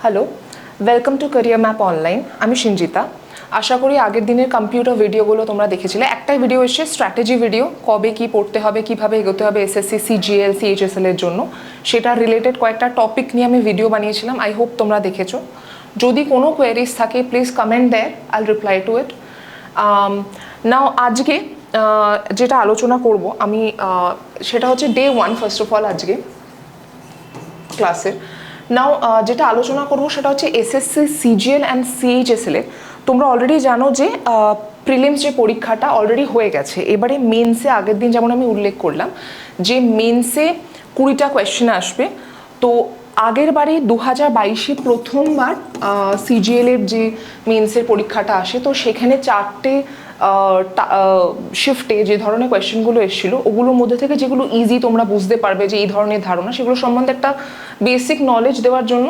Hello, welcome to career map online. আমি সিঞ্জিতা। আশা করি আগের দিনের কম্পিউটার ভিডিওগুলো তোমরা দেখেছিলে। একটাই ভিডিও এসে স্ট্র্যাটেজি ভিডিও, কবে কি পড়তে হবে, কিভাবে এগোতে হবে এসএসসি, সিজিএল, সিএইচএসএল এর জন্য, সেটা রিলেটেড কয়েকটা টপিক নিয়ে আমি ভিডিও বানিয়েছিলাম। আই হোপ তোমরা দেখেছো। যদি কোনো কোয়েরিজ থাকে please comment there, I will reply to it. Now আজকে যেটা আলোচনা করব আমি, সেটা হচ্ছে ডে 1 ফার্স্ট অফ অল আজকে ক্লাসের। নাও যেটা আলোচনা করব সেটা হচ্ছে এসএসসি, সিজিএল অ্যান্ড সিএইচএসএল এ। তোমরা অলরেডি জানো যে প্রিলিমস যে পরীক্ষাটা অলরেডি হয়ে গেছে। এবারে মেন্সে আগের দিন যেমন আমি উল্লেখ করলাম যে মেন্সে 20টা কোয়েশ্চেন আসবে। তো আগের বারে 2022-এ প্রথমবার সিজিএল এর যে মেন্সের পরীক্ষাটা আসে, তো সেখানে 4টে শিফটে যে ধরনের কোয়েশ্চেনগুলো এসেছিল ওগুলোর মধ্যে থেকে যেগুলো ইজি তোমরা বুঝতে পারবে যে এই ধরনের ধারণা, সেগুলো সম্বন্ধে একটা বেসিক নলেজ দেওয়ার জন্য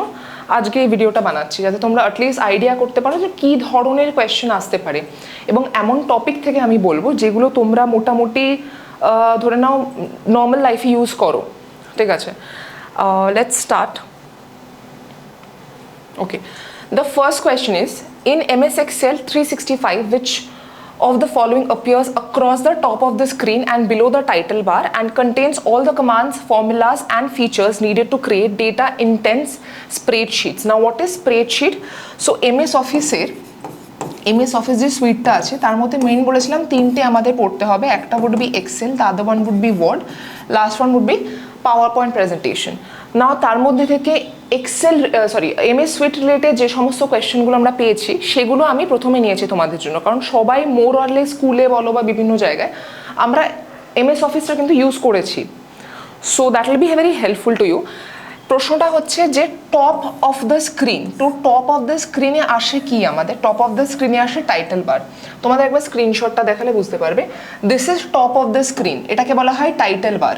আজকে এই ভিডিওটা বানাচ্ছি, যাতে তোমরা অ্যাটলিস্ট আইডিয়া করতে পারো যে কী ধরনের কোয়েশ্চেন আসতে পারে। এবং এমন টপিক থেকে আমি বলবো যেগুলো তোমরা মোটামুটি ধরে নাও নর্মাল লাইফে ইউজ করো। ঠিক আছে, let's start. Okay, the first question is, in MS Excel 365 which of the following appears across the top of the screen and below the title bar and contains all the commands, formulas and features needed to create data intense spreadsheets? Now what is spreadsheet? So MS Office এর MS Office যে সুইটটা আছে তার মধ্যে main বলেছিলাম 3টে আমাদের পড়তে হবে। একটা would be Excel, the other one would be Word, last one would be PowerPoint presentation. নাও তার মধ্যে থেকে MS সুইট রিলেটেড যে সমস্ত কোয়েশ্চেনগুলো আমরা পেয়েছি সেগুলো আমি প্রথমে নিয়েছি তোমাদের জন্য, কারণ সবাই মোর অরলে স্কুলে বলো বা বিভিন্ন জায়গায় আমরা MS অফিসটা কিন্তু ইউজ করেছি। So that will be very helpful to you. প্রশ্নটা হচ্ছে যে টপ অফ দ্য স্ক্রিন, তো টপ অফ দ্য স্ক্রিনে আসে কি? আমাদের টপ অফ দ্য স্ক্রিনে আসে টাইটেল বার। তোমাদের একবার স্ক্রিনশটটা দেখালে বুঝতে পারবে। This is top of the screen, এটাকে বলা হয় টাইটেল বার।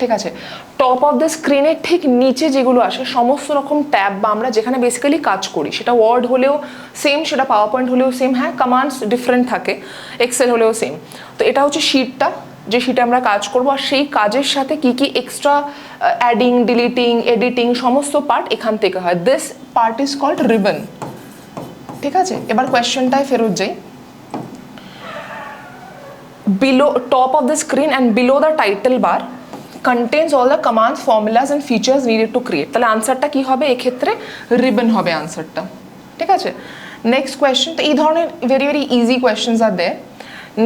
ঠিক আছে, টপ অফ দ্য স্ক্রিনের ঠিক নিচে যেগুলো আসে সমস্ত রকম ট্যাব বা আমরা যেখানে বেসিক্যালি কাজ করি, সেটা ওয়ার্ড হলেও সেম, সেটা পাওয়ার পয়েন্ট হলেও সেম, হ্যাঁ কমান্ডস ডিফারেন্ট থাকে, এক্সেল হলেও সেম। তো এটা হচ্ছে শিটটা, যে শিটে আমরা কাজ করবো, আর সেই কাজের সাথে কি কি এক্সট্রা অ্যাডিং, ডিলিটিং, এডিটিং সমস্ত পার্ট এখান থেকে হয়। This part is called ribbon. ঠিক আছে, এবার কোয়েশ্চেনটায় ফেরত যাই। Below top of the screen and below the title bar contains all the commands, formulas and features needed to create. তাহলে আনসারটা কি হবে? এক্ষেত্রে রিবন হবে আনসারটা। ঠিক আছে, নেক্সট কোয়েশ্চেন। তো এই ধরনের very very easy questions are there.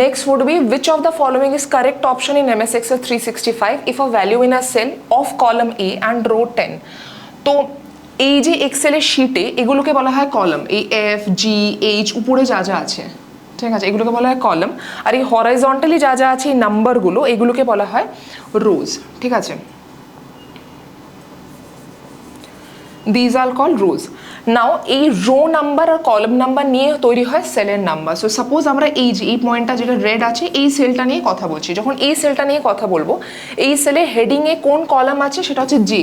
Next would be, which of the following is correct option in MS Excel 365 if a value in a cell of column A and row 10? তো এই যে এক্সেলের শিটে এগুলোকে বলা হয় কলাম, এই F G H উপরে যা যা আছে, ঠিক আছে, এগুলোকে বলা হয় কলাম। আর এই হরাইজন্টালি যা যা আছে এই নাম্বারগুলো, এগুলোকে বলা হয় রোজ। ঠিক আছে, দিজ আর কল রোজ। নাও এই রো নাম্বার আর কলাম নাম্বার নিয়ে তৈরি হয় সেলের নাম্বার। সো সাপোজ আমরা এই যে এই পয়েন্টটা যেটা রেড আছে এই সেলটা নিয়ে কথা বলছি, যখন এই সেলটা নিয়ে কথা বলবো, এই সেলের হেডিংয়ে কোন কলাম আছে সেটা হচ্ছে জে,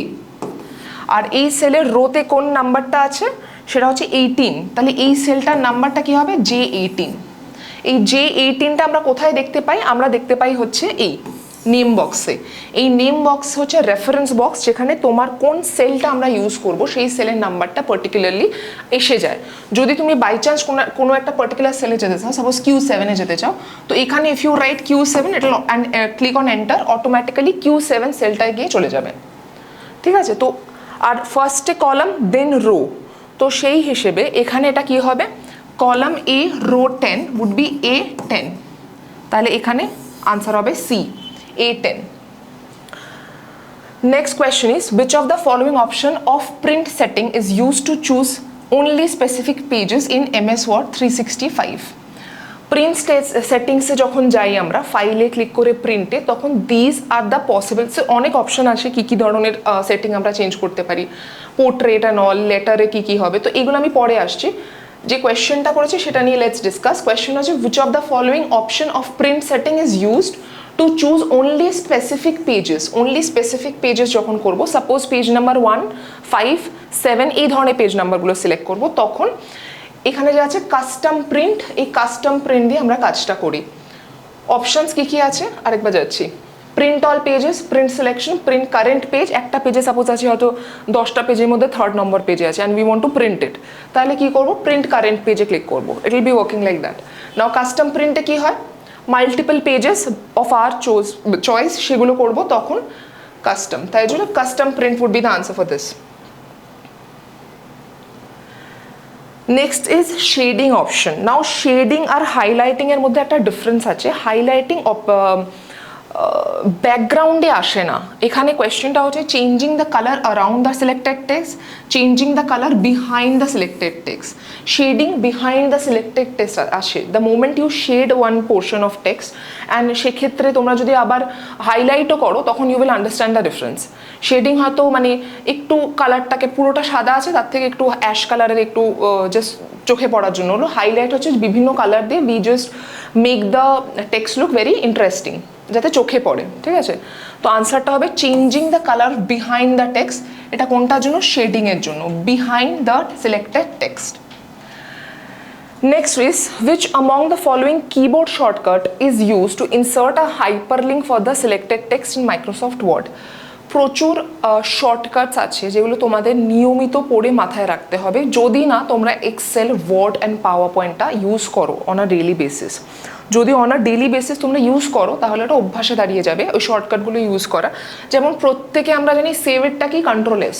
আর এই সেলের রোতে কোন নাম্বারটা আছে সেটা হচ্ছে 18। তাহলে এই সেলটার নাম্বারটা কি হবে? J18। এই J18টা আমরা কোথায় দেখতে পাই? আমরা দেখতে পাই হচ্ছে এই নেম বক্সে। এই নেম বক্স হচ্ছে রেফারেন্স বক্স, যেখানে তোমার কোন সেলটা আমরা ইউজ করব সেই সেলের নাম্বারটা পার্টিকুলারলি এসে যায়। যদি তুমি বাই চান্স কোনো একটা পার্টিকুলার সেলে যেতে চাও, সাপোজ Q7 এ যেতে চাও, তো এখানে ইফ ইউ রাইট Q7 এটা click on enter, automatically Q7 সেলটায় গিয়ে চলে যাবে। ঠিক আছে, তো আর ফার্স্টে কলাম দেন রো, তো সেই হিসেবে এখানে এটা কি হবে? Column A row 10 would be A10। তাহলে এখানে আনসার হবে C, A10। Next question is, which of the following option of print setting is used to choose only specific pages in MS Word 365? Print সেটিংসে যখন যাই আমরা, ফাইলে click করে প্রিন্টে, তখন দিজ আর দ্য পসিবল, অনেক অপশন আছে কী কী ধরনের সেটিং আমরা চেঞ্জ করতে পারি, পোর্ট্রেট অ্যান্ড অল, লেটারে কী কী হবে, তো এগুলো আমি পরে আসছি। যে কোয়েশ্চেনটা করেছি সেটা নিয়ে লেটস ডিসকাস। কোয়েশ্চেন হচ্ছে, which of the following option of print setting is used to choose only specific pages? only specific pages যখন করব, সাপোজ পেজ নাম্বার 1, 5, 7 এই ধরনের পেজ নাম্বারগুলো সিলেক্ট করব, তখন এখানে যে আছে কাস্টম প্রিন্ট, এই কাস্টম প্রিন্ট দিয়ে আমরা কাজটা করি। অপশনস কী কী আছে আরেকবার যাচ্ছি। Print all pages, print selection, print current page, একটা পেজে সাপোজ আছে হয়তো 10টা পেজের মধ্যে 3rd নম্বর পেজে আছে and we want to print it, তাহলে কি করবো, প্রিন্ট কারেন্ট পেজে ক্লিক করবো, it will be working like that. Now custom প্রিন্টে কি হয়, multiple pages of our choice সেগুলো করবো তখন কাস্টম, তাই জন্য custom print would be the answer for this. Next is shading option. Now shading আর হাইলাইটিং এর মধ্যে একটা ডিফারেন্স আছে। হাইলাইটিং ব্যাকগ্রাউন্ডে আসে না, এখানে কোয়েশ্চেনটা হচ্ছে changing the colour around the selected text, changing the colour behind the selected text. Shading behind the selected text আসে the moment you shade one portion of text, and সেক্ষেত্রে তোমরা যদি আবার হাইলাইটও করো তখন you will understand the difference. Shading হয়তো মানে একটু কালারটাকে পুরোটা সাদা আছে তার থেকে একটু অ্যাশ কালারের একটু জাস্ট চোখে পড়ার জন্য হলো। হাইলাইট হচ্ছে বিভিন্ন কালার দিয়ে we just make the text look very interesting, যাতে চোখে পড়ে, ঠিক আছে। তো আনসারটা হবে changing the colour behind the text. এটা কোনটার জন্য, শেডিং এর জন্য, behind the selected text. Next is, which among the following keyboard shortcut is used to insert a hyperlink for the selected text in Microsoft Word? প্রচুর shortcuts আছে যেগুলো তোমাদের নিয়মিত পড়ে মাথায় রাখতে হবে যদি না তোমরা এক্সেল, ওয়ার্ড অ্যান্ড পাওয়ার পয়েন্টটা ইউজ করো অন আ ডেইলি বেসিস। যদি অন আ ডেইলি বেসিস তোমরা ইউজ করো তাহলে এটা অভ্যাসে দাঁড়িয়ে যাবে ওই শর্টকাটগুলো ইউজ করা। যেমন প্রত্যেকে আমরা জানি সেভেরটা কি, কন্ট্রোল এস।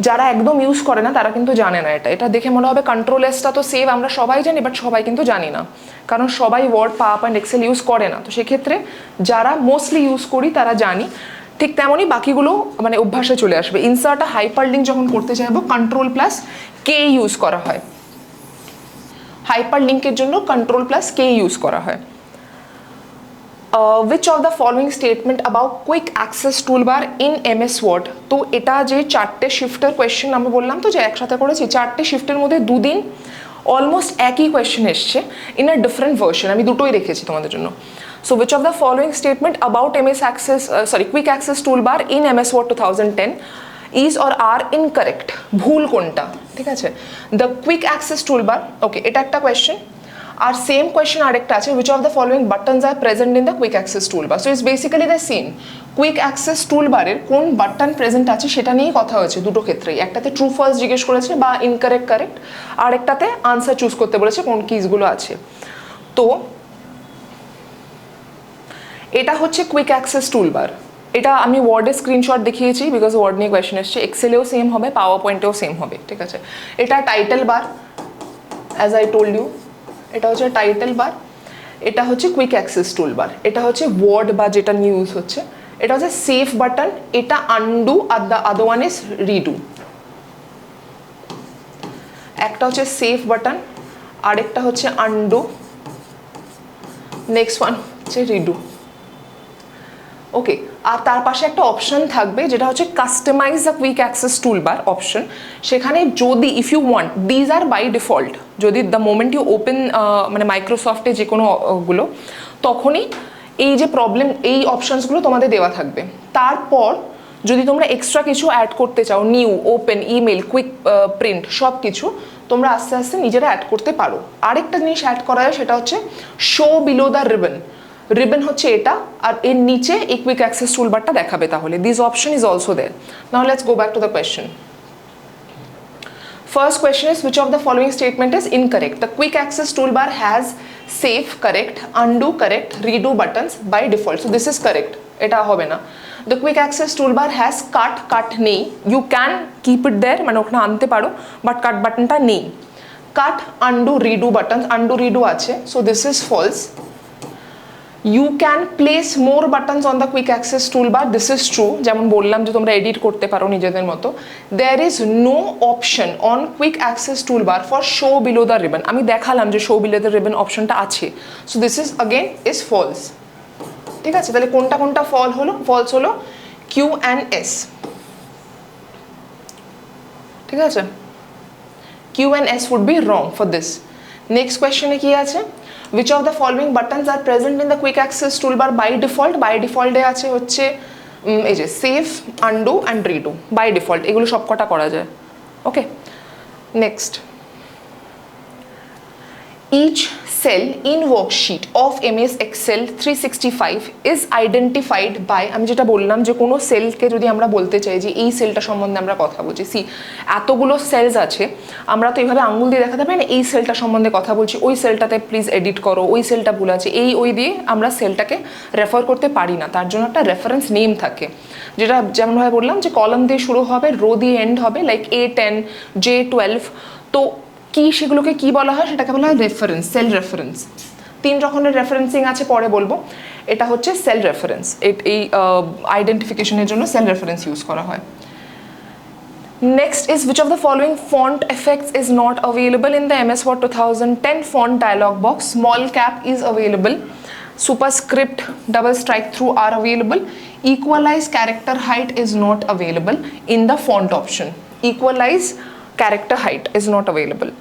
যারা একদম ইউজ করে না তারা কিন্তু জানে না এটা। এটা দেখে মনে হবে কন্ট্রোল এসটা তো সেভ আমরা সবাই জানি, বাট সবাই কিন্তু জানি না, কারণ সবাই Word, PowerPoint, Excel use করে না। তো সেক্ষেত্রে যারা মোস্টলি ইউজ করি তারা জানি, ঠিক তেমনই বাকিগুলো মানে অভ্যাসে চলে আসবে। ইনসার্ট আ হাইপার লিঙ্ক যখন করতে চাইবো কন্ট্রোল প্লাস কে ইউজ করা হয়, হাইপার লিঙ্কের জন্য কন্ট্রোল প্লাস কে ইউজ করা হয়। which of the following statement about quick access toolbar in MS Word? তো এটা যে 4টে শিফটের কোয়েশ্চেন আমি বললাম তো যে একসাথে করেছি, 4টে শিফটের মধ্যে দুদিন অলমোস্ট একই কোয়েশ্চেন এসছে ইন আ ডিফারেন্ট ভার্সন, আমি দুটোই রেখেছি তোমাদের জন্য। So which of the following statement about quick access toolbar in MS Word 2010 is or are incorrect? ভুল কোনটা, ঠিক আছে। the quick access toolbar, ওকে, এটা একটা কোয়েশ্চেন। আর সেম কোয়েশ্চেন আরেকটা আছে, which of the following buttons are present in the quick access toolbar? So it's basically the same. Quick access টুলবারের কোন বাটন প্রেজেন্ট আছে সেটা নিয়েই কথা হয়েছে দুটো ক্ষেত্রেই। একটাতে ট্রু ফলস জিজ্ঞেস করেছে বা ইনকারেক্ট কারেক্ট, আর একটাতে আনসার চুজ করতে বলেছে কোন কিজগুলো আছে। তো এটা হচ্ছে কুইক অ্যাক্সেস টুলবার। এটা আমি ওয়ার্ডে স্ক্রিনশট দেখিয়েছি বিকজ ওয়ার্ড নিয়ে কোয়েশ্চেন এসছে। এক্সেলেও সেম হবে, পাওয়ার পয়েন্টেও সেম হবে, ঠিক আছে। এটা title bar, as I told you, এটা হচ্ছে টাইটেল বার। এটা হচ্ছে কুইক অ্যাক্সেস টুলবার। এটা হচ্ছে ওয়ার্ড বা যেটা নিয়ে ইউজ হচ্ছে। এটা হচ্ছে সেভ বাটন, এটা আনডু, আর the other one is redo. একটা হচ্ছে সেভ বাটন, আরেকটা হচ্ছে আনডু, নেক্সট ওয়ান হচ্ছে রিডু। ওকে, আর তার পাশে একটা অপশন থাকবে যেটা হচ্ছে customise the quick access toolbar option. সেখানে যদি if you want, these are by default, যদি দ্য মোমেন্ট ইউ ওপেন মানে মাইক্রোসফটে যে কোনো গুলো, তখনই এই যে প্রবলেম, এই অপশনসগুলো তোমাদের দেওয়া থাকবে। তারপর যদি তোমরা এক্সট্রা কিছু অ্যাড করতে চাও, new, open, email, quick print, সব কিছু তোমরা আস্তে আস্তে নিজেরা অ্যাড করতে পারো। আরেকটা জিনিস অ্যাড করা যায়, সেটা হচ্ছে show below the ribbon. Ribbon হচ্ছে এটা, আর এর নিচে এই কুইক অ্যাক্সেস টুলবারটা দেখাবে। তাহলে this option is also there. Now let's go back to the question. First question is, which of the following statement is incorrect? The quick access toolbar has save, correct, undo, correct, redo buttons by default. So this is correct. এটা হবে না। The quick access toolbar has cut নেই। You can keep it there, মানে ওখানে আনতে পারো, but কাট বাটনটা নেই। Cut, undo, redo buttons, undo, redo আছে। So this is false. You can place more buttons on the quick access toolbar. This is true. যেমন বললাম যে তোমরা এডিট করতে পারো নিজেদের মতো। There is no option on quick access toolbar for show below the ribbon. আমি দেখালাম যে show below the ribbon অপশনটা আছে। So this is again is false. ঠিক আছে, তাহলে কোনটা কোনটা false হলো Q and S। ঠিক আছে, Q and S would be wrong for this. Next question এ কি আছে? Which of the following buttons are present in the quick access toolbar by default? By default এ আছে হচ্ছে এই যে save, undo and redo by default, এগুলো সবকটা করা যায়। ওকে, next, each cell in worksheet of MS Excel 365 is identified by, আমি যেটা বললাম যে কোনো সেলকে যদি আমরা বলতে চাই যে এই সেলটা সম্বন্ধে আমরা কথা বলছি, সি এতগুলো সেলস আছে, আমরা তো এইভাবে আঙুল দিয়ে দেখাতে পারি না এই সেলটা সম্বন্ধে কথা বলছি, ওই সেলটাতে প্লিজ এডিট করো, ওই সেলটা ভুল আছে, এই ওই দিয়ে আমরা সেলটাকে রেফার করতে পারি না। তার জন্য একটা রেফারেন্স নেম থাকে, যেটা যেমনভাবে বললাম যে কলাম দিয়ে শুরু হবে, রো দিয়ে এন্ড হবে, লাইক A10 J12। তো কি সেগুলোকে কি বলা হয়, সেটাকে বলা হয় রেফারেন্স, সেল রেফারেন্স। 3 রকমের রেফারেন্সিং আছে, পরে বলবো। এটা হচ্ছে সেল রেফারেন্স, এই আইডেন্টিফিকেশনের জন্য সেল রেফারেন্স ইউজ করা হয়। Next is which of the following font effects is not available in the MS Word 2010 font dialog box? Small cap is available, superscript, double strike through are available, equalize character height is not available in the font option. Equalize character height is not available.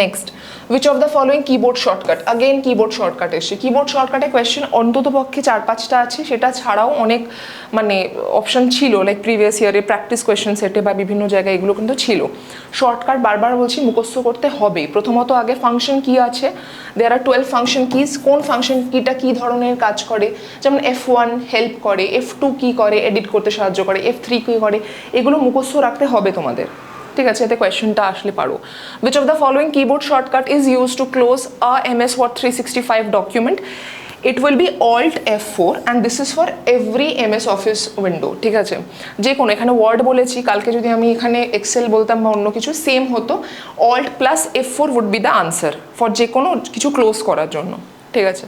Next, which of the following keyboard shortcut? Again keyboard shortcut এসে keyboard shortcut এ question অন্তত পক্ষে 4-5টা আছে, সেটা ছাড়াও অনেক মানে option ছিল, like previous ইয়ারে প্র্যাকটিস কোয়েশ্চেন সেটে বা বিভিন্ন জায়গায় এগুলো কিন্তু ছিল। শর্টকাট বারবার বলছি মুখস্থ করতে হবে। প্রথমত আগে ফাংশন কি আছে, দেয়ার আর 12 ফাংশন কিজ, কোন ফাংশন কিটা কি ধরনের কাজ করে, যেমন F1 হেল্প করে, F2 কি করে এডিট করতে সাহায্য করে, F3 কি করে, এগুলো মুখস্থ রাখতে হবে তোমাদের, ঠিক আছে, এতে কোয়েশ্চেনটা আসলে পারো। Which of the following keyboard shortcut is used to close a MS Word 365 document? It will be Alt F4 and this is for every MS Office window, ঠিক আছে। যে কোনো, এখানে ওয়ার্ড বলেছি, কালকে যদি আমি এখানে এক্সেল বলতাম বা অন্য কিছু সেম হতো, Alt plus F4 would be the answer for যে কোনো কিছু ক্লোজ করার জন্য, ঠিক আছে।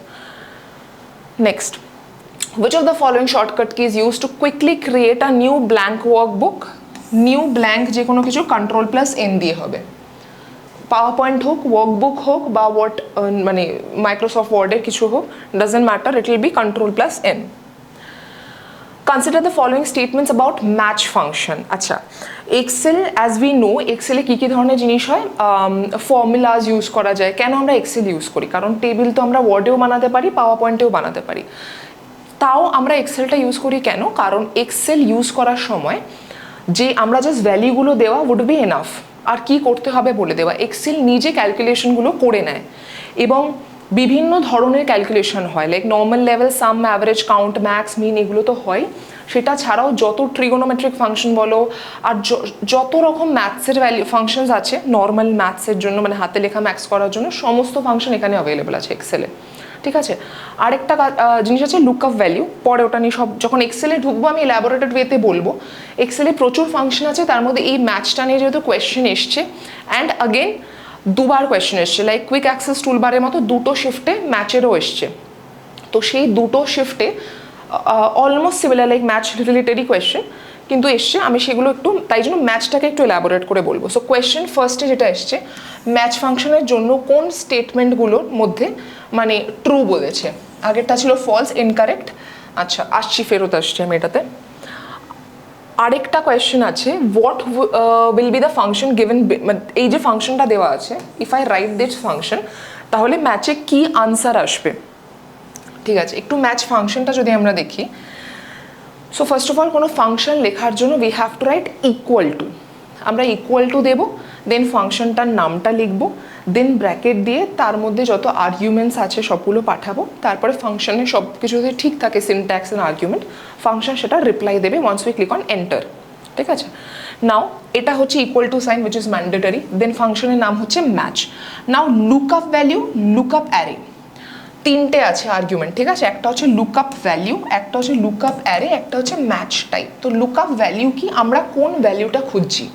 Next, which of the following shortcut keys used to quickly create a new blank workbook? New blank যে কোনো কিছু Ctrl+N দিয়ে হবে, পাওয়ার পয়েন্ট হোক, ওয়ার্কবুক হোক বা মানে মাইক্রোসফট ওয়ার্ডের কিছু হোক, doesn't matter, it will B Ctrl+N. Consider the following statements about match function. আচ্ছা, এক্সেল অ্যাজ উই নো, এক্সেলে কী কী ধরনের জিনিস হয়, ফর্মুলাজ ইউজ করা যায়। কেন আমরা এক্সেল ইউজ করি? কারণ টেবিল তো আমরা ওয়ার্ডেও বানাতে পারি, পাওয়ার পয়েন্টেও বানাতে পারি। তাও আমরা এক্সেলটা ইউজ করি কেন? কারণ এক্সেল ইউজ করার সময় যে আমরা জাস্ট ভ্যালুগুলো দেওয়া উড বি এনাফ, আর কি করতে হবে বলে দেওয়া। এক্সেল নিজে ক্যালকুলেশনগুলো করে নেয় এবং বিভিন্ন ধরনের ক্যালকুলেশন হয়, লাইক নর্মাল লেভেল, সাম, অ্যাভারেজ, কাউন্ট, ম্যাক্স, মিন, এগুলো তো হয়। সেটা ছাড়াও যত ট্রিগোনোমেট্রিক ফাংশন বলো আর যত রকম ম্যাথসের ফাংশনস আছে নর্মাল ম্যাথসের জন্য, মানে হাতে লেখা ম্যাথস করার জন্য, সমস্ত ফাংশন এখানে অ্যাভেলেবেল আছে এক্সেলে, ঠিক আছে। আরেকটা জিনিস আছে লুকআপ ভ্যালু, পরে ওটা নিয়ে সব যখন এক্সেলে ঢুকবো আমি এলাবোরেটেড ওয়েতে বলবো। এক্সেলে প্রচুর ফাংশন আছে, তার মধ্যে এই ম্যাচটা নিয়ে যেহেতু কোয়েশ্চেন এসছে, অ্যান্ড আগেন দুবার কোয়েশ্চেন এসছে, লাইক কুইক অ্যাক্সেস টুলবারের মতো দুটো শিফটে ম্যাচেরও এসছে। তো সেই দুটো শিফটে অলমোস্ট সিমিলার, লাইক ম্যাচ রিলেটেডই কোয়েশ্চেন কিন্তু এসছে, আমি সেগুলো একটু তাই জন্য ম্যাচটাকে একটু এলাবোরেট করে বলবো। সো কোয়েশ্চেন ফার্স্টে যেটা এসছে, ম্যাচ ফাংশনের জন্য কোন স্টেটমেন্টগুলোর মধ্যে মানে ট্রু বলেছে, আগেরটা ছিল ফলস, ইনকারেক্ট। আচ্ছা, আসছি, ফেরত আসছি আমি এটাতে। আরেকটা কোয়েশ্চেন আছে, what will be the function given, এই যে ফাংশনটা দেওয়া আছে, if I right this function, তাহলে ম্যাচে কি আনসার আসবে, ঠিক আছে। একটু ম্যাচ ফাংশনটা যদি আমরা দেখি, সো ফার্স্ট অফ অল কোনো ফাংশন লেখার জন্য we have to right equal to, আমরা ইকুয়াল টু দেবো, দেন ফাংশনটার নামটা লিখবো, দেন ব্র্যাকেট দিয়ে তার মধ্যে যত আর্গুমেন্টস আছে সবগুলো পাঠাবো, তারপরে ফাংশনে সব কিছু যদি ঠিক থাকে, সিনট্যাক্স অ্যান্ড আর্গুমেন্ট, ফাংশন সেটা রিপ্লাই দেবে once we click on enter, ঠিক আছে। নাও এটা হচ্ছে equal to sign which is mandatory, then ফাংশনের নাম হচ্ছে match. Now lookup value, lookup array, তিনটে আছে আর্গুমেন্ট, ঠিক আছে। একটা হচ্ছে লুকআপ ভ্যালু, একটা হচ্ছে লুকআপ অ্যারে, একটা হচ্ছে ম্যাচ টাইপ। তো লুকআপ ভ্যালু কি, আমরা কোন ভ্যালুটা খুঁজছি,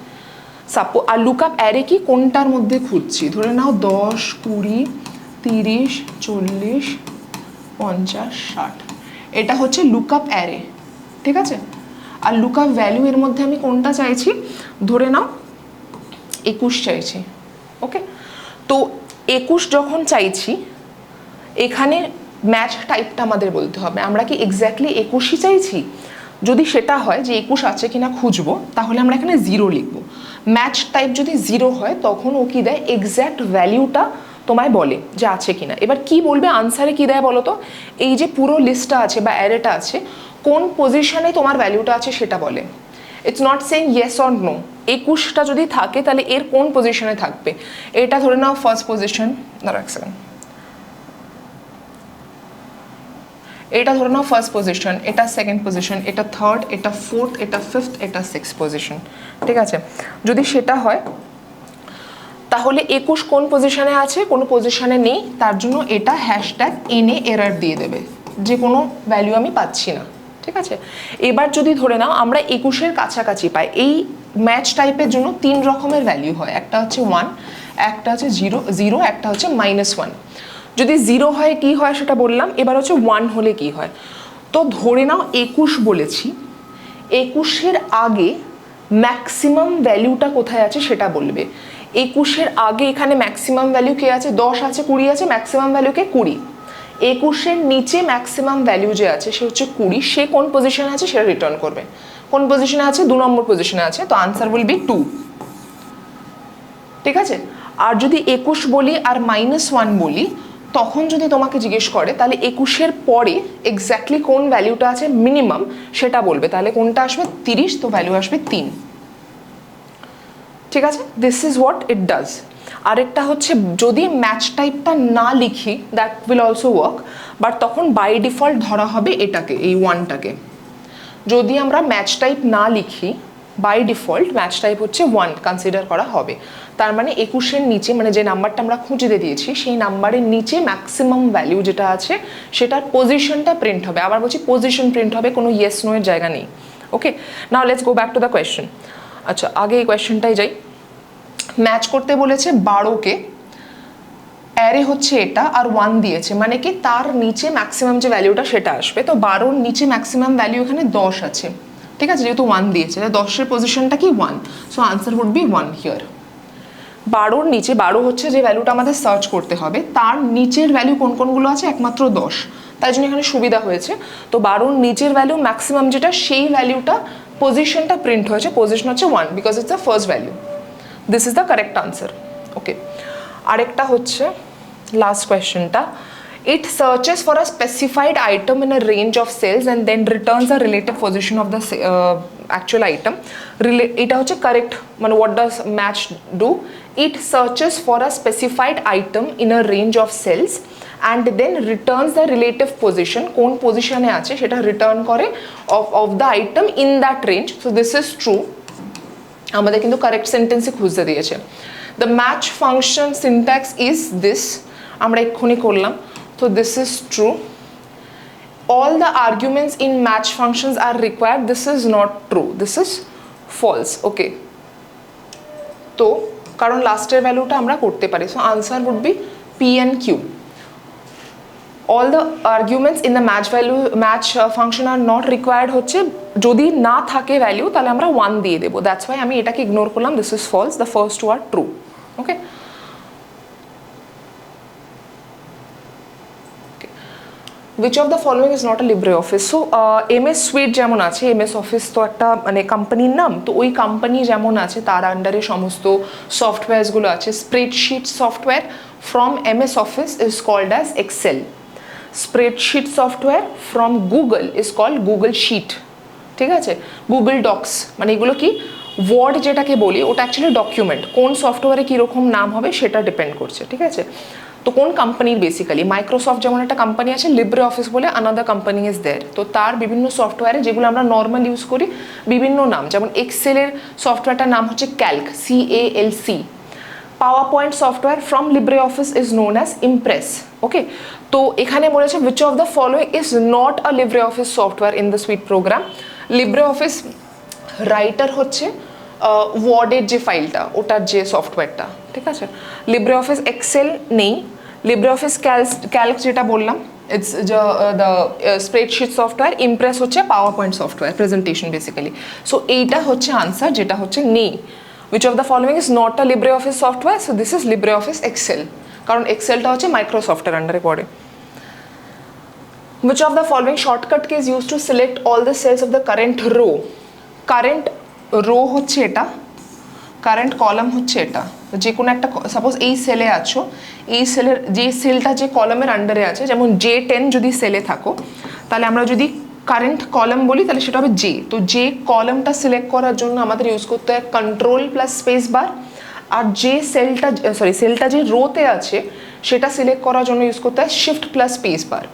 আর লুকআপ অ্যারে কি, কোনটার মধ্যে খুঁজছি। ধরে নাও 10, 20, 30, 40, 50, 60, এটা হচ্ছে লুকআপ অ্যারে, ঠিক আছে। আর লুকআপ ভ্যালু এর মধ্যে আমি কোনটা চাইছি, ধরে নাও 21 চাইছি, ওকে। তো 21 যখন চাইছি, এখানে ম্যাচ টাইপটা আমাদের বলতে হবে, আমরা কি এক্স্যাক্টলি 21ই চাইছি। যদি সেটা হয় যে 21 আছে কিনা খুঁজবো, তাহলে আমরা এখানে 0 লিখবো। ম্যাচ টাইপ যদি 0 হয়, তখন ও কি দেয়, এক্স্যাক্ট ভ্যালিউটা তোমায় বলে যে আছে কিনা। এবার কি বলবে আনসারে, কি দেয় বলো তো, এই যে পুরো লিস্টটা আছে বা অ্যারেটা আছে, কোন পজিশনে তোমার ভ্যালুটা আছে সেটা বলে। It's not saying yes or no. 21টা যদি থাকে তাহলে এর কোন পজিশনে থাকবে, এটা ধরে নাও ফার্স্ট পজিশন, দাঁড়া এক সেকেন্ড, এটা ধরে নাও ফার্স্ট পজিশন, এটা সেকেন্ড পজিশন, এটা থার্ড, এটা ফোর্থ, এটা ফিফথ, এটা সিক্স পজিশন, ঠিক আছে। যদি সেটা হয় তাহলে 21 কোন পজিশনে আছে, কোনো পজিশনে নেই, তার জন্য এটা হ্যাশট্যাগ এনে এরর দিয়ে দেবে, যে কোনো ভ্যালু আমি পাচ্ছি না, ঠিক আছে। এবার যদি ধরে নাও আমরা 21-এর কাছাকাছি পাই, এই ম্যাচ টাইপের জন্য 3 রকমের ভ্যালু হয়, একটা হচ্ছে 1, একটা হচ্ছে 0, একটা হচ্ছে -1। যদি 0 হয় কি হয় সেটা বললাম, এবার হচ্ছে 1 হলে কি হয়। তো ধরে নাও 21 বলেছি, 21-এর আগে ম্যাক্সিমাম ভ্যালুটা কোথায় আছে সেটা বলবে। 21-এর আগে এখানে ম্যাক্সিমাম ভ্যালু কে আছে, 10 আছে, 20 আছে, ম্যাক্সিমাম ভ্যালু কে 20। 21-এর নিচে ম্যাক্সিমাম ভ্যালু যে আছে সে হচ্ছে 20, সে কোন পজিশনে আছে সেটা রিটার্ন করবে। কোন পজিশনে আছে, 2 নম্বর পজিশনে আছে, তো আনসার উইল বি 2, ঠিক আছে। আর যদি 21 বলি আর -1 বলি, তখন যদি তোমাকে জিজ্ঞেস করে তাহলে 21-এর পরে এক্স্যাক্টলি কোন ভ্যালুটা আছে মিনিমাম সেটা বলবে, তাহলে কোনটা আসবে 30, তো ভ্যালু আসবে 3, ঠিক আছে। This is what it does. আরেকটা হচ্ছে যদি ম্যাচ টাইপটা না লিখি that will also work, but তখন বাই ডিফল্ট ধরা হবে এটাকে, এই 1টাকে। যদি আমরা ম্যাচ টাইপ না লিখি বাই ডিফল্ট ম্যাচ টাইপ হচ্ছে 1 কনসিডার করা হবে। তার মানে 21-এর নিচে, মানে যে নাম্বারটা আমরা খুঁজে দিয়েছি সেই নাম্বারের নিচে ম্যাক্সিমাম ভ্যালু যেটা আছে সেটার পজিশনটা প্রিন্ট হবে। আবার বলছি পজিশন প্রিন্ট হবে, কোনো ইয়েস নো এর জায়গা নেই। Okay, now let's go back to the question. আচ্ছা, আগে এই কোয়েশ্চেনটাই যাই। ম্যাচ করতে বলেছে 12কে, অ্যারে হচ্ছে এটা আর 1 দিয়েছে, মানে কি তার নিচে ম্যাক্সিমাম যে ভ্যালুটা সেটা আসবে। তো 12-র নিচে ম্যাক্সিমাম ভ্যালু এখানে 10 আছে, ঠিক আছে, যেহেতু 1 দিয়েছে, 10-এর পজিশনটা কি 1, so answer would be 1 here. 12-র নিচে, 12 হচ্ছে যে ভ্যালুটা আমাদের সার্চ করতে হবে, তার নিচের ভ্যালু কোন কোনগুলো আছে, একমাত্র 10, তাই জন্য এখানে সুবিধা হয়েছে। তো 12-র নিচের ভ্যালু ম্যাক্সিমাম যেটা, সেই ভ্যালুটা পজিশনটা প্রিন্ট হয়েছে, পজিশন হচ্ছে 1 because it's the first value. This is the correct answer. Okay, আরেকটা হচ্ছে লাস্ট কোয়েশ্চেনটা, it searches for a specified item in a range of cells and then returns the relative position of the actual item. এটা হচ্ছে correct, মানে what does match do? It searches for a specified item in a range of cells and then returns the relative position, কোন পজিশনে আছে সেটা return করে of the item in that range. So this is true. আমাদের কিন্তু correct সেন্টেন্সই খুঁজতে দিয়েছে। The match function syntax is this, আমরা এক্ষুনি করলাম, so this is true. All the arguments in match functions are required, this is not true, this is false. Okay, তো কারণ লাস্টের ভ্যালুটা আমরা করতে পারি, so answer would be P and Q. All the arguments in the match function are not required হচ্ছে যদি না থাকে ভ্যালু তাহলে আমরা 1 দিয়ে দেবো, দ্যাটস ওয়াই আমি এটাকে ইগনোর করলাম, this is false, the first two are true. Okay, which of the following is not a LibreOffice? So MS Suite যেমন আছে, MS Office তো একটা মানে কোম্পানির নাম, তো ওই কোম্পানি যেমন আছে তার আন্ডারে সমস্ত সফটওয়্যারসগুলো আছে। Spreadsheet software from MS Office is called as Excel. Spreadsheet software from Google is called Google sheet, ঠিক আছে। গুগল ডক্স মানে এগুলো কি, ওয়ার্ড যেটাকে বলি ওটা অ্যাকচুয়ালি ডকুমেন্ট, কোন সফটওয়্যারে কীরকম নাম হবে সেটা ডিপেন্ড করছে, ঠিক আছে। তো কোন কোম্পানির, বেসিক্যালি মাইক্রোসফট যেমন একটা কোম্পানি আছে, লিব্রে অফিস বলে আনাদার কোম্পানি ইজ দেয়ার, তো তার বিভিন্ন সফটওয়্যারে যেগুলো আমরা নর্মাল ইউজ করি বিভিন্ন নাম, যেমন এক্সেলের সফটওয়্যারটার নাম হচ্ছে Calc, CALC। PowerPoint software from LibreOffice is known as Impress. Okay, তো এখানে বলেছে which of the following is not a LibreOffice software in the suite program? LibreOffice writer হচ্ছে ওয়ার্ডের যে ফাইলটা ওটার যে সফটওয়্যারটা, ঠিক আছে। LibreOffice এক্সেল নেই, LibreOffice ক্যালক যেটা বললাম it's the spreadsheet software, Impress হচ্ছে PowerPoint software, presentation basically. So এইটা হচ্ছে আনসার, যেটা হচ্ছে নেই। which of the following is not a LibreOffice software? So this is LibreOffice Excel, কারণ এক্সেলটা হচ্ছে মাইক্রোসফটের আন্ডারে পড়ে। which of the following shortcut key is used to select all the cells of the current row? Current row হচ্ছে এটা, current column হচ্ছে এটা, যে কোনো একটা, সাপোজ এই সেলে আছো, এই সেলের যে সেলটা যে কলামের আন্ডারে আছে, যেমন J10 যদি সেলে থাকো তাহলে আমরা যদি কারেন্ট কলাম বলি তাহলে সেটা হবে জে। তো জে কলামটা সিলেক্ট করার জন্য আমাদের ইউজ করতে হয় কন্ট্রোল প্লাস স্পেস বার, আর যে সেলটা যে রোতে আছে সেটা সিলেক্ট করার জন্য ইউজ করতে হয় শিফট প্লাস স্পেস বার।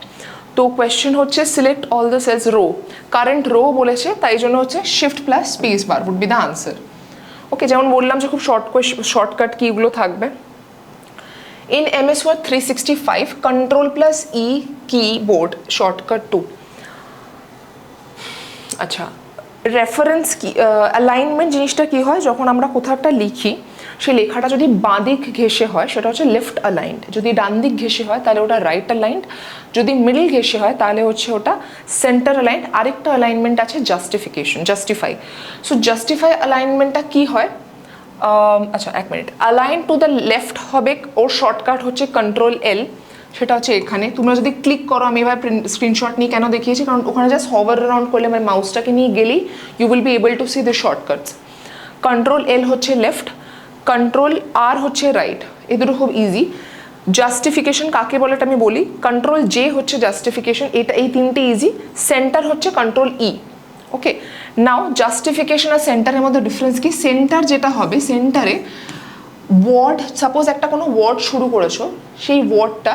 তো কোয়েশ্চেন হচ্ছে select all the cells row, current row বলেছে তাই জন্য হচ্ছে shift plus space bar would be the answer. Okay, যেমন বললাম যে খুব শর্টকাট কিগুলো থাকবে। In MS Word 365, Control plus E keyboard shortcut 2. আচ্ছা, রেফারেন্স কি অ্যালাইনমেন্ট জিনিসটা কি হয়, যখন আমরা কোথাও একটা লিখি সেই লেখাটা যদি বাঁ দিক ঘেঁষে হয় সেটা হচ্ছে লেফট অ্যালাইন্ড, যদি ডান দিক ঘেঁষে হয় তাহলে ওটা রাইট অ্যালাইন্ড, যদি মিডল ঘেঁষে হয় তাহলে হচ্ছে ওটা সেন্টার অ্যালাইন্ড। আরেকটা অ্যালাইনমেন্ট আছে জাস্টিফাই। সো জাস্টিফাই অ্যালাইনমেন্টটা কি হয়, আচ্ছা এক minute, align to the left হবে, ওর শর্টকাট হচ্ছে কন্ট্রোল এল, সেটা হচ্ছে এখানে। তোমরা যদি ক্লিক করো, আমি এবার স্ক্রিনশট নিয়ে কেন দেখিয়েছি, কারণ ওখানে জাস্ট হভার অ্যারাউন্ড করলে মানে মাউসটাকে নিয়ে গেলেই you will be able to see the shortcuts. Control L হচ্ছে লেফট, কন্ট্রোল আর হচ্ছে রাইট, এই দুটো খুব ইজি। জাস্টিফিকেশন কাকে বলে এটা আমি বলি, কন্ট্রোল জে হচ্ছে জাস্টিফিকেশন, এটা এই তিনটে ইজি। সেন্টার হচ্ছে কন্ট্রোল ই। ওকে, নাও জাস্টিফিকেশন আর সেন্টারের মধ্যে ডিফারেন্স কি, সেন্টার যেটা হবে, সেন্টারে ওয়ার্ড, সাপোজ একটা কোনো ওয়ার্ড শুরু করেছো, সেই ওয়ার্ডটা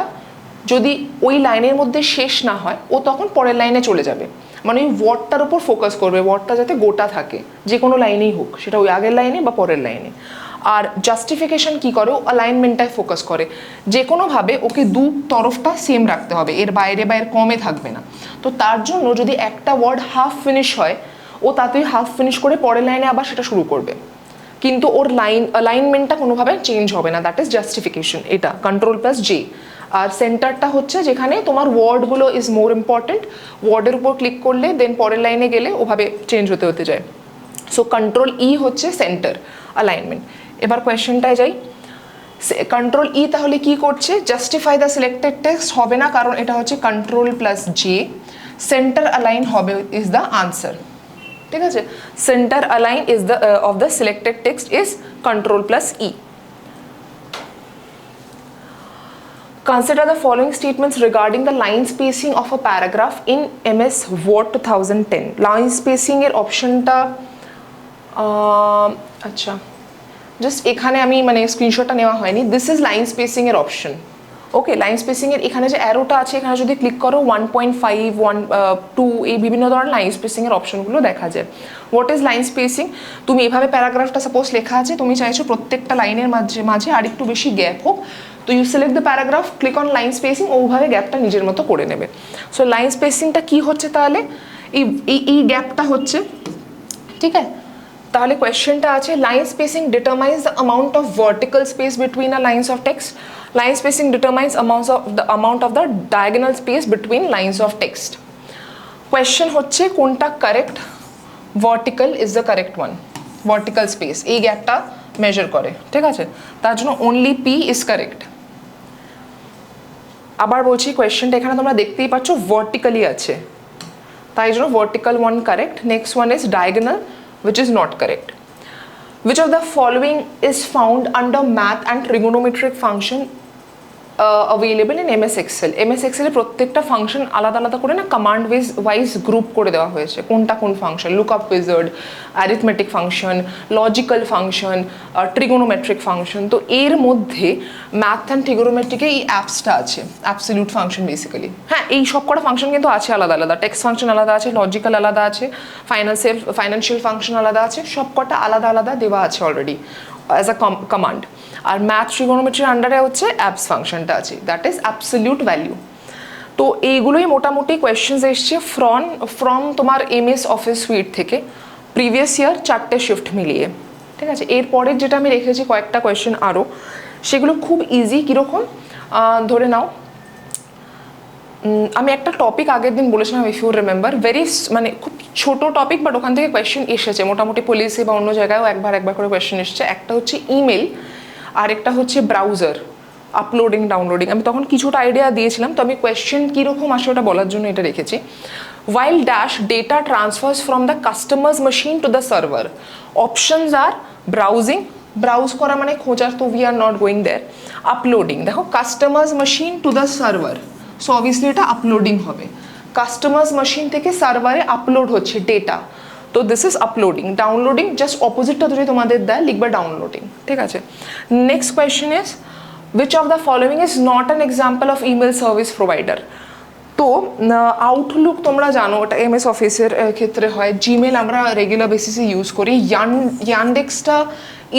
যদি ওই লাইনের মধ্যে শেষ না হয় ও তখন পরের লাইনে চলে যাবে, মানে ওই ওয়ার্ডটার উপর ফোকাস করবে, ওয়ার্ডটা যাতে গোটা থাকে যে কোনো লাইনেই হোক, সেটা ওই আগের লাইনে বা পরের লাইনে। আর জাস্টিফিকেশন কি করে, ও অ্যালাইনমেন্টটায় ফোকাস করে, যে কোনোভাবে ওকে দু তরফটা সেম রাখতে হবে, এর বাইরে বা এর কমে থাকবে না। তো তার জন্য যদি একটা ওয়ার্ড হাফ ফিনিশ হয় ও তাতেই হাফ ফিনিশ করে পরের লাইনে আবার সেটা শুরু করবে, কিন্তু ওর অ্যালাইনমেন্টটা কোনোভাবে চেঞ্জ হবে না, দ্যাট ইজ জাস্টিফিকেশন। এটা কন্ট্রোল প্লাস জে। আর সেন্টারটা হচ্ছে যেখানে তোমার ওয়ার্ডগুলো ইজ মোর ইম্পর্টেন্ট, ওয়ার্ডের উপর ক্লিক করলে দেন পরের লাইনে গেলে ওভাবে চেঞ্জ হতে হতে যায়। সো কন্ট্রোল ই হচ্ছে সেন্টার অ্যালাইনমেন্ট। এবার কোয়েশ্চেনটায় যাই, কন্ট্রোল ই তাহলে কি করছে, জাস্টিফাই দ্য সিলেক্টেড টেক্সট হবে না, কারণ এটা হচ্ছে control plus J. Centre align হবে ইজ দ্য আনসার, ঠিক আছে। Centre align is the of the selected text is control plus E. Consider the following statements regarding the line spacing of a paragraph in MS Word 2010. Line spacing এর অপশনটা আচ্ছা just এখানে আমি মানে স্ক্রিনশটটা নেওয়া হয়নি, দিস ইজ লাইন স্পেসিং এর অপশন। ওকে, লাইন স্পেসিং এর এখানে যে অ্যারোটা আছে এখানে যদি ক্লিক করো 1.5, 1.2 এই বিভিন্ন ধরনের লাইন স্পেসিং এর অপশনগুলো দেখা যায়। হোয়াট ইজ লাইন স্পেসিং, তুমি এভাবে প্যারাগ্রাফটা সাপোজ লেখা আছে, তুমি চাইছো প্রত্যেকটা লাইনের মাঝে আর একটু বেশি গ্যাপ হোক, তো you select the paragraph, click on line spacing, ওভাবে গ্যাপটা নিজের মতো করে নেবে। সো লাইন স্পেসিংটা কি হচ্ছে তাহলে, এই গ্যাপটা হচ্ছে, ঠিক আছে। তাহলে কোয়েশ্চেনটা আছে line spacing determines the amount of vertical space between a lines of text, line spacing determines amount of the diagonal space between lines of text. Question হচ্ছে কোনটা correct, vertical is the correct one, vertical space এই গ্যাপটা measure করে, ঠিক আছে, তার জন্য only P is correct. আবার বলছি কোয়েশ্চেনটা এখানে তোমরা দেখতেই পাচ্ছ ভার্টিক্যালি আছে, তাই জন্য vertical one correct. Next one is diagonal, which is not correct. Which of the following is found under math and trigonometric function available in MS Excel? MS Excel এর প্রত্যেকটা ফাংশন আলাদা আলাদা করে না কমান্ড ওয়াইজ গ্রুপ করে দেওয়া হয়েছে, কোনটা কোন function, lookup wizard, arithmetic function, logical function, trigonometric function. তো এর মধ্যে ম্যাথ অ্যান্ড ট্রিগোনোমেট্রিকে এই অ্যাপসটা আছে, অ্যাবসলিউট ফাংশন বেসিক্যালি। হ্যাঁ, এই সব কটা ফাংশন কিন্তু আছে আলাদা আলাদা, টেক্সট ফাংশন আলাদা আছে, লজিক্যাল আলাদা আছে, ফাইন্যান্সিয়াল ফাংশন আলাদা আছে, সব কটা আলাদা আলাদা দেওয়া আছে অলরেডি অ্যাজ আ কমান্ড। আর ম্যাথ ট্রিগোনোমেট্রির আন্ডারে হচ্ছে অ্যাপস ফাংশনটা আছে, দ্যাট ইজ অ্যাবসলিউট ভ্যালু। তো এইগুলোই মোটামুটি কোয়েশ্চেন্স এসছে ফ্রম তোমার MS অফিস সুইট থেকে প্রিভিয়াস ইয়ার 4টে শিফট মিলিয়ে, ঠিক আছে। এরপরের যেটা আমি রেখেছি কয়েকটা কোয়েশ্চেন আরও, সেগুলো খুব ইজি। কীরকম ধরে নাও, আমি একটা টপিক আগের দিন বলেছিলাম, ইফ ইউ রিমেম্বার, মানে খুব ছোট টপিক, বাট ওখান থেকে কোয়েশ্চেন এসেছে মোটামুটি পুলিশে বা অন্য জায়গায়ও একবার করে কোয়েশ্চেন এসেছে। একটা হচ্ছে ইমেল, আরেকটা হচ্ছে ব্রাউজার আপলোডিং ডাউনলোডিং। আমি তখন কিছুটা আইডিয়া দিয়েছিলাম, তো আমি কোয়েশ্চেন কীরকম আসে ওটা বলার জন্য এটা রেখেছি। while dash data transfers from the customer's machine to the server, options are browsing, browse করা মানে খোঁজার, তো we are not going there. Uploading, দেখো customers machine to the server, so obviously এটা আপলোডিং হবে। কাস্টমার্স মেশিন থেকে সার্ভারে upload হচ্ছে ডেটা, তো this is uploading. Downloading just অপোজিটটা যদি তোমাদের দেয় লিখবে ডাউনলোডিং, ঠিক আছে। Next question is which of the following is not an example of email service provider? তো আউটলুক তোমরা জানো ওটা এমএস অফিসের ক্ষেত্রে হয়, জিমেল আমরা রেগুলার বেসিসে ইউজ করি, ইয়ানডেক্সটা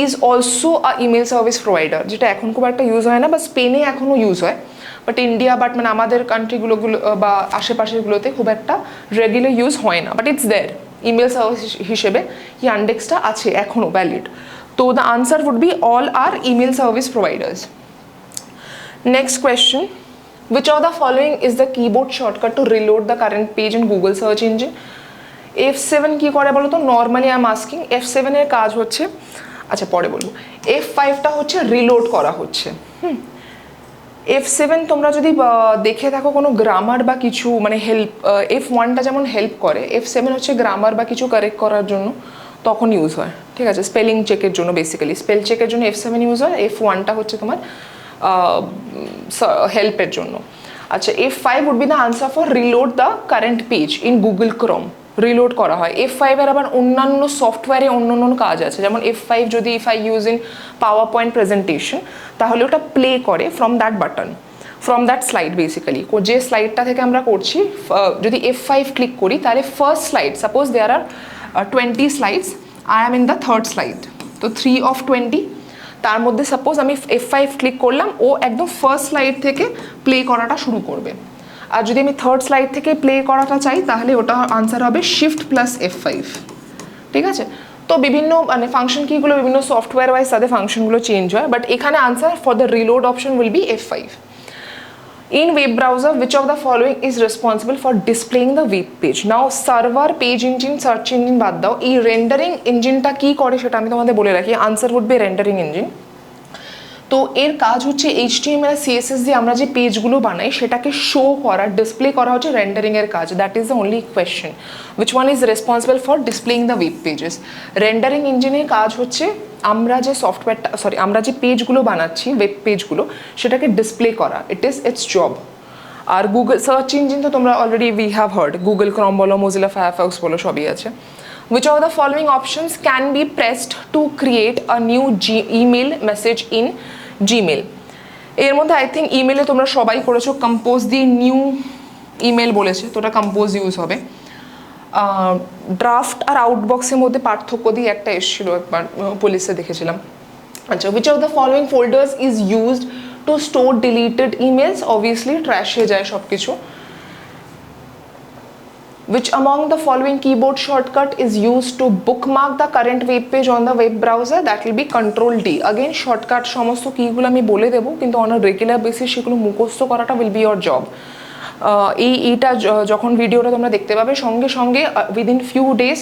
is also a email service provider, যেটা এখন খুব একটা ইউজ হয় না, বা স্পেনে এখনও ইউজ হয়, বাট ইন্ডিয়া মানে আমাদের কান্ট্রিগুলো বা আশেপাশেরগুলোতে খুব একটা রেগুলার ইউজ হয় না, but it's there email service হিসেবে ইয়ানডেক্সটা আছে এখনও ভ্যালিড। তো the answer would be all are email service providers. Next question, which of the following is the keyboard shortcut to reload the current page in Google search engine? F7 কি করে বলো তো, normally I am asking. F7 এর কাজ হচ্ছে, আচ্ছা পরে বলবো, F5টা হচ্ছে রিলোড করা হচ্ছে। F7 তোমরা যদি দেখে থাকো কোনো গ্রামার বা কিছু মানে হেল্প, F1টা যেমন হেল্প করে, F7 হচ্ছে গ্রামার বা কিছু কারেক্ট করার জন্য তখন ইউজ হয়, ঠিক আছে, স্পেলিং চেকের জন্য, বেসিক্যালি স্পেল চেকের জন্য F7 ইউজ হয়, F1টা হচ্ছে তোমার হেল্পের জন্য। আচ্ছা, F5 would be the answer for reload the current page in Google Chrome, reload করা হয়। F5 এর আবার অন্যান্য সফটওয়্যারে অন্য কাজ আছে, যেমন F5 যদি if I use in power point presentation, তাহলে ওটা প্লে করে from that button, from that slide, basically যে স্লাইডটা থেকে আমরা করছি, যদি F5 ক্লিক করি তাহলে first slide, suppose there are 20 slides, I am in the third slide, তো 3 of 20, তার মধ্যে সাপোজ আমি F5 ক্লিক করলাম, ও একদম ফার্স্ট স্লাইড থেকে প্লে করাটা শুরু করবে। আর যদি আমি থার্ড স্লাইড থেকে প্লে করাটা চাই তাহলে ওটা আনসার হবে শিফট প্লাস F5, ঠিক আছে। তো বিভিন্ন মানে ফাংশন কিগুলো বিভিন্ন সফটওয়্যার ওয়াইজ তাদের ফাংশনগুলো চেঞ্জ হয়, বাট এখানে answer for the reload option will be F5. In web browser, which of the following is responsible for displaying the web page? Now server, page engine, search engine বাদ দাও, এই rendering ইঞ্জিনটা কি করে সেটা আমি তোমাদের বলে রাখি। Answer would be rendering engine. তো এর কাজ হচ্ছে HTML আর CSS দিয়ে আমরা যে পেজগুলো বানাই সেটাকে শো করা, ডিসপ্লে করা হচ্ছে রেন্ডারিং এর কাজ। That is the only question, which one is responsible for displaying the web pages. Rendering ইঞ্জিনের কাজ হচ্ছে আমরা যে সফটওয়্যারটা আমরা যে পেজগুলো বানাচ্ছি, ওয়েব পেজগুলো, সেটাকে ডিসপ্লে করা, ইটস জব। আর গুগল সার্চ ইঞ্জিন তো তোমরা already we have heard, Google Chrome বলো, মোজিলা ফায়ারফক্স বলো, সবই আছে। Which of the following options can be pressed to create a new email message in Gmail? এর মধ্যে আই থিঙ্ক ইমেলে তোমরা সবাই করেছো, কম্পোজ দিয়ে নিউ ইমেল বলেছে, তো ওটা কম্পোজ ইউজ হবে। ড্রাফট আর আউটবক্সের মধ্যে পার্থক্য দিয়ে একটা এসেছিল একবার, পুলিশে দেখেছিলাম। আচ্ছা, which of the following folders is used to store deleted emails? Obviously ট্র্যাশে যায় সব কিছু। Which among the following keyboard shortcut is used to bookmark the current web page on the web browser? That will be Control D. Again shortcut সমস্ত কিগুলো আমি বলে দেবো, কিন্তু on a regular basis সেগুলো মুখস্থ করাটা will be your job. এইটা যখন ভিডিওটা তোমরা দেখতে পাবে সঙ্গে সঙ্গে উইদিন ফিউ ডেজ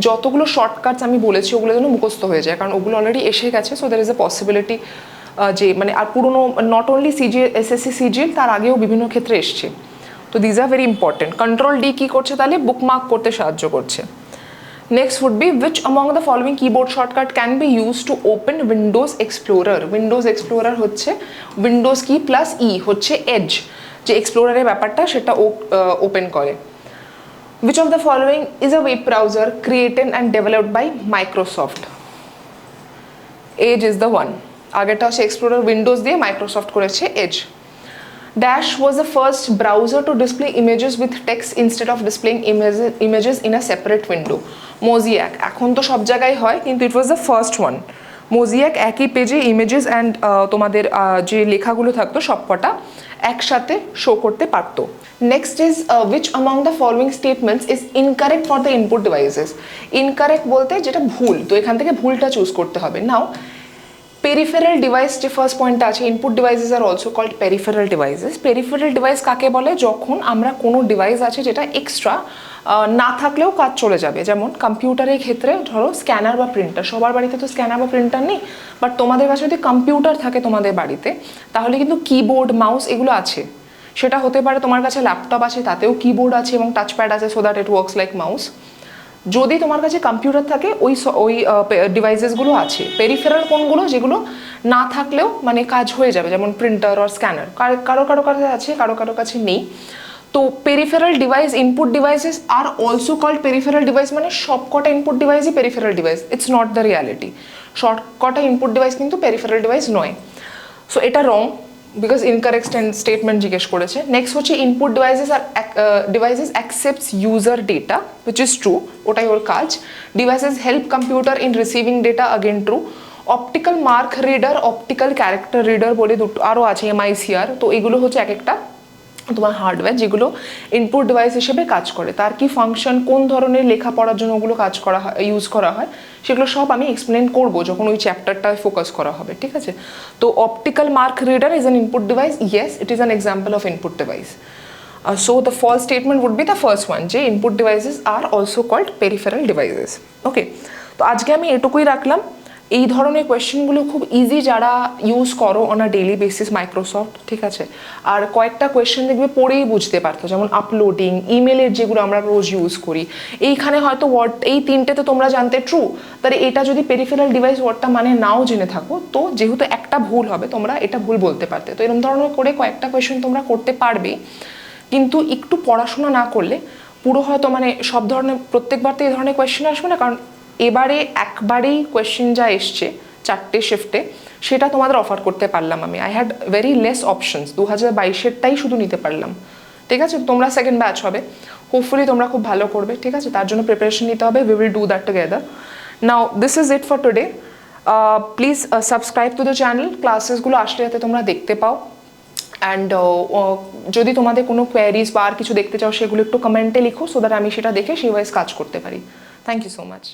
যতগুলো শর্টকাটস আমি বলেছি ওগুলো যেন মুখস্থ হয়ে যায়, কারণ ওগুলো অলরেডি এসে গেছে। So there is a possibility যে মানে আর পুরোনো নট অনলি SSC CGL, তার আগেও বিভিন্ন ক্ষেত্রে এসছে। তো these are very important. Control D key করছে তাহলে বুকমার্ক করতে সাহায্য করছে। Next would be which among the following keyboard shortcut can be used to open Windows Explorer? Windows Explorer হচ্ছে উইন্ডোজ কি প্লাস ই হচ্ছে এজ, যে এক্সপ্লোরারের ব্যাপারটা সেটা ওপেন করে। Which of the following is a web browser created and developed by Microsoft? Edge is the one. আগেরটা হচ্ছে explorer, Windows দিয়ে মাইক্রোসফট করেছে age. Dash was the first browser to display images with text instead of displaying images in a separate window. Mosaic এখন তো সব জায়গায় হয়, কিন্তু it was the first one. Mosaic একই পেজে ইমেজেস অ্যান্ড তোমাদের যে লেখাগুলো থাকতো সবকটা একসাথে শো করতে পারতো। Next is which among the following statements is incorrect for the input devices? Incorrect বলতে যেটা ভুল, তো এখান থেকে ভুলটা চুজ করতে হবে। নাও পেরিফেরাল ডিভাইস যে ফার্স্ট পয়েন্টটা আছে, input devices are also called peripheral devices. Peripheral device কাকে বলে? যখন আমরা কোনো ডিভাইস আছে যেটা এক্সট্রা না থাকলেও কাজ চলে যাবে। যেমন কম্পিউটারের ক্ষেত্রে ধরো স্ক্যানার বা প্রিন্টার, সবার বাড়িতে তো স্ক্যানার বা প্রিন্টার নেই, বাট তোমাদের কাছে যদি কম্পিউটার থাকে তোমাদের বাড়িতে, তাহলে কিন্তু কিবোর্ড মাউস এগুলো আছে। সেটা হতে পারে তোমার কাছে ল্যাপটপ আছে, তাতেও কিবোর্ড আছে এবং টাচপ্যাড আছে, so that it works like mouse. যদি তোমার কাছে কম্পিউটার থাকে ওই ডিভাইসেসগুলো আছে। পেরিফেরাল কোনগুলো? যেগুলো না থাকলেও মানে কাজ হয়ে যাবে, যেমন প্রিন্টার আর স্ক্যানার। কারো কাছে আছে, কারো কাছে নেই। তো তো peripheral device, input devices are also called peripheral device, মানে সব কটা ইনপুট ডিভাইসই peripheral device, it's not the reality. সব কটা ইনপুট ডিভাইস কিন্তু পেরিফেরাল ডিভাইস নয়। সো এটা রং, বিকজ ইনকারেক্ট স্টেটমেন্ট জিজ্ঞেস করেছে। নেক্সট হচ্ছে input devices accepts user data, which is true, ওটাই ওর কাজ। Devices help computer in receiving data, again true. Optical mark reader, optical character reader বলে দুটো আরও আছে, MICR, তো এগুলো হচ্ছে এক একটা তোমার হার্ডওয়্যার যেগুলো ইনপুট ডিভাইস হিসেবে কাজ করে। তার কি ফাংশন, কোন ধরনের লেখাপড়ার জন্য ওগুলো কাজ করা হয়, ইউজ করা হয়, সেগুলো সব আমি এক্সপ্লেন করবো যখন ওই চ্যাপ্টারটায় ফোকাস করা হবে, ঠিক আছে। তো optical mark reader is an input device, yes it is an example of input device. So the false statement would be the first one, যে input devices are also called peripheral devices. Okay, তো আজকে আমি এটুকুই রাখলাম। এই ধরনের কোয়েশ্চেনগুলো খুব easy যারা ইউজ করো on a daily basis Microsoft, ঠিক আছে। আর কয়েকটা কোয়েশ্চেন দেখবে পড়েই বুঝতে পারতো, যেমন আপলোডিং, ইমেলের যেগুলো আমরা রোজ ইউজ করি, এইখানে হয়তো ওয়ার্ড এই তিনটেতে তোমরা জানতে ট্রু, তাহলে এটা যদি পেরিফেরাল ডিভাইস ওয়ার্ডটা মানে নাও জেনে থাকো, তো যেহেতু একটা ভুল হবে তোমরা এটা ভুল বলতে পারতে। তো এরকম ধরনের করে কয়েকটা কোয়েশ্চেন তোমরা করতে পারবে, কিন্তু একটু পড়াশোনা না করলে পুরো হয়তো মানে সব ধরনের প্রত্যেকবার তো এই ধরনের কোয়েশ্চেন আসবে না, কারণ এবারে একবারেই কোয়েশ্চেন যা এসছে 4টে শিফটে, সেটা তোমাদের অফার করতে পারলাম আমি। I had very less options, 2022-এরটাই শুধু নিতে পারলাম, ঠিক আছে। তোমরা সেকেন্ড ব্যাচ হবে, হোপফুলি তোমরা খুব ভালো করবে, ঠিক আছে। তার জন্য প্রিপারেশন নিতে হবে, we will do that together. Now this is it for today. Please subscribe to the channel, ক্লাসেসগুলো আসলে যাতে তোমরা দেখতে পাও। অ্যান্ড যদি তোমাদের কোনো কোয়ারিজ বা আর কিছু দেখতে চাও সেগুলো একটু কমেন্টে লিখো, সো দ্যাট আমি সেটা দেখে সেই ওয়াইজ কাজ করতে পারি। Thank you so much.